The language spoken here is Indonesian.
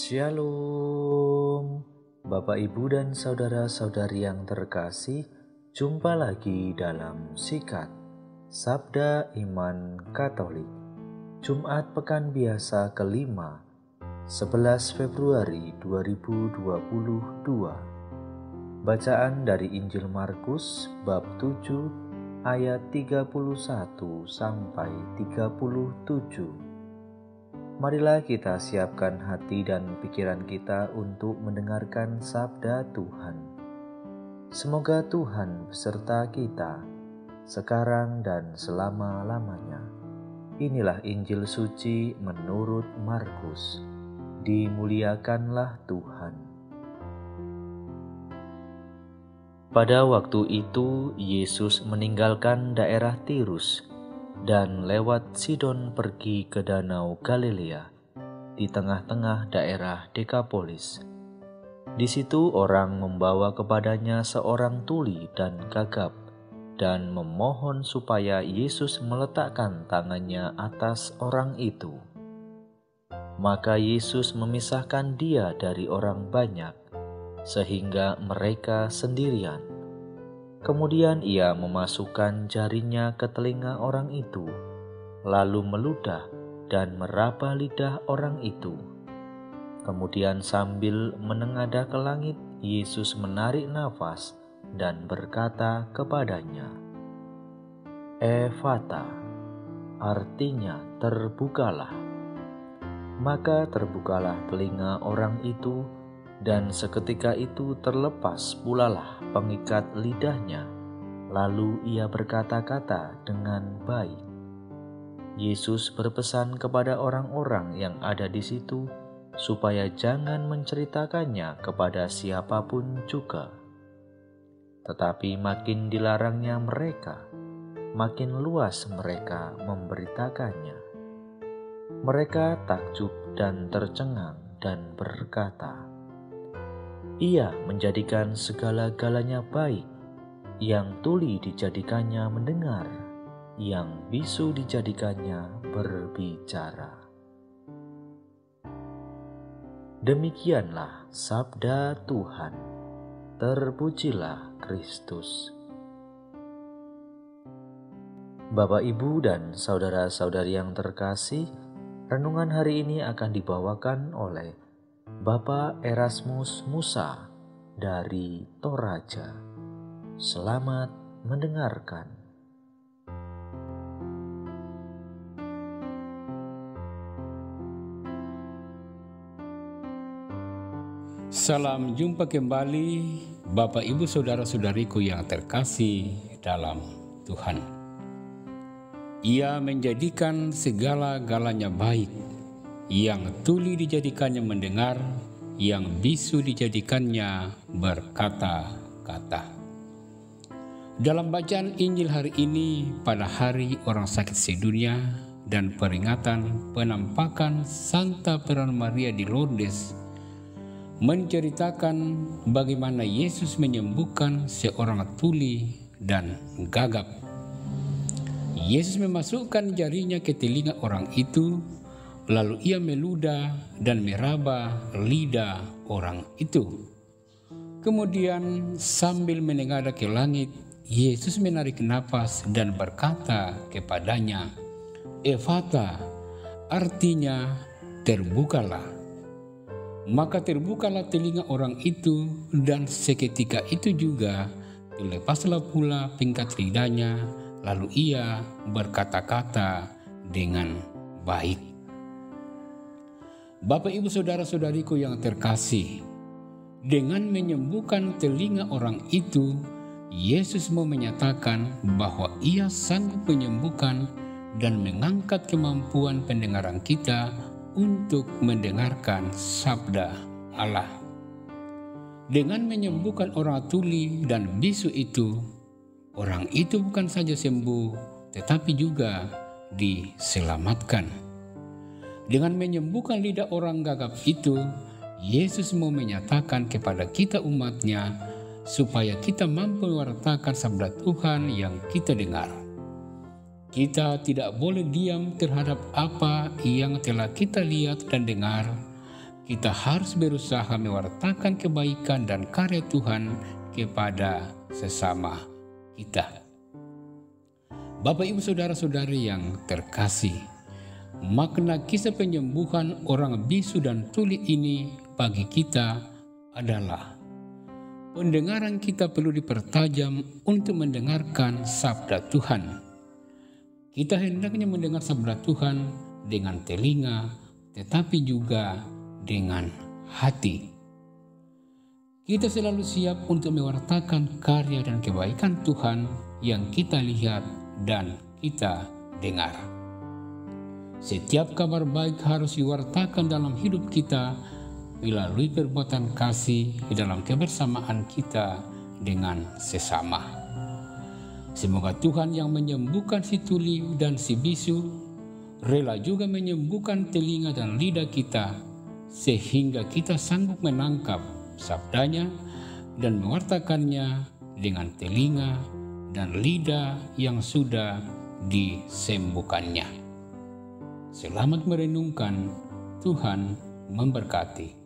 Shalom, Bapak Ibu dan saudara-saudari yang terkasih, jumpa lagi dalam Sikat Sabda Iman Katolik, Jumat Pekan Biasa kelima, 11 Februari 2022. Bacaan dari Injil Markus bab 7 ayat 31 sampai 37. Marilah kita siapkan hati dan pikiran kita untuk mendengarkan sabda Tuhan. Semoga Tuhan beserta kita, sekarang dan selama-lamanya. Inilah Injil suci menurut Markus. Dimuliakanlah Tuhan. Pada waktu itu, Yesus meninggalkan daerah Tirus dan lewat Sidon pergi ke Danau Galilea di tengah-tengah daerah Dekapolis. Di situ orang membawa kepadanya seorang tuli dan gagap dan memohon supaya Yesus meletakkan tangannya atas orang itu. Maka Yesus memisahkan dia dari orang banyak, sehingga mereka sendirian. Kemudian ia memasukkan jarinya ke telinga orang itu, lalu meludah dan meraba lidah orang itu. Kemudian sambil menengadah ke langit, Yesus menarik nafas dan berkata kepadanya, "Efata," artinya terbukalah. Maka terbukalah telinga orang itu, dan seketika itu terlepas pulalah pengikat lidahnya, lalu ia berkata-kata dengan baik. Yesus berpesan kepada orang-orang yang ada di situ supaya jangan menceritakannya kepada siapapun juga. Tetapi makin dilarangnya mereka, makin luas mereka memberitakannya. Mereka takjub dan tercengang dan berkata, "Ia menjadikan segala-galanya baik, yang tuli dijadikannya mendengar, yang bisu dijadikannya berbicara." Demikianlah sabda Tuhan. Terpujilah Kristus. Bapak, Ibu, dan saudara-saudari yang terkasih, renungan hari ini akan dibawakan oleh Bapak Erasmus Musa dari Toraja. Selamat mendengarkan. Salam jumpa kembali Bapak Ibu Saudara-saudariku yang terkasih dalam Tuhan. Ia menjadikan segala-galanya baik, yang tuli dijadikannya mendengar, yang bisu dijadikannya berkata-kata. Dalam bacaan Injil hari ini, pada hari orang sakit sedunia dan peringatan penampakan Santa Peran Maria di Lourdes, menceritakan bagaimana Yesus menyembuhkan seorang tuli dan gagap. Yesus memasukkan jarinya ke telinga orang itu, lalu ia meludah dan meraba lidah orang itu. Kemudian sambil menengadah ke langit, Yesus menarik nafas dan berkata kepadanya, "Efata," artinya terbukalah. Maka terbukalah telinga orang itu, dan seketika itu juga terlepaslah pula pingkat lidahnya, lalu ia berkata-kata dengan baik. Bapak, Ibu, Saudara-saudariku yang terkasih, dengan menyembuhkan telinga orang itu, Yesus mau menyatakan bahwa ia sanggup menyembuhkan dan mengangkat kemampuan pendengaran kita untuk mendengarkan sabda Allah. Dengan menyembuhkan orang tuli dan bisu itu, orang itu bukan saja sembuh, tetapi juga diselamatkan. Dengan menyembuhkan lidah orang gagap itu, Yesus mau menyatakan kepada kita umat-Nya supaya kita mampu mewartakan sabda Tuhan yang kita dengar. Kita tidak boleh diam terhadap apa yang telah kita lihat dan dengar. kita harus berusaha mewartakan kebaikan dan karya Tuhan kepada sesama kita. Bapak, Ibu, saudara-saudari yang terkasih, makna kisah penyembuhan orang bisu dan tuli ini bagi kita adalah pendengaran kita perlu dipertajam untuk mendengarkan sabda Tuhan. Kita hendaknya mendengar sabda Tuhan dengan telinga, tetapi juga dengan hati. Kita selalu siap untuk mewartakan karya dan kebaikan Tuhan yang kita lihat dan kita dengar. Setiap kabar baik harus diwartakan dalam hidup kita melalui perbuatan kasih di dalam kebersamaan kita dengan sesama. Semoga Tuhan yang menyembuhkan si tuli dan si bisu rela juga menyembuhkan telinga dan lidah kita, sehingga kita sanggup menangkap sabdanya dan mewartakannya dengan telinga dan lidah yang sudah disembuhkannya. Selamat merenungkan. Tuhan memberkati.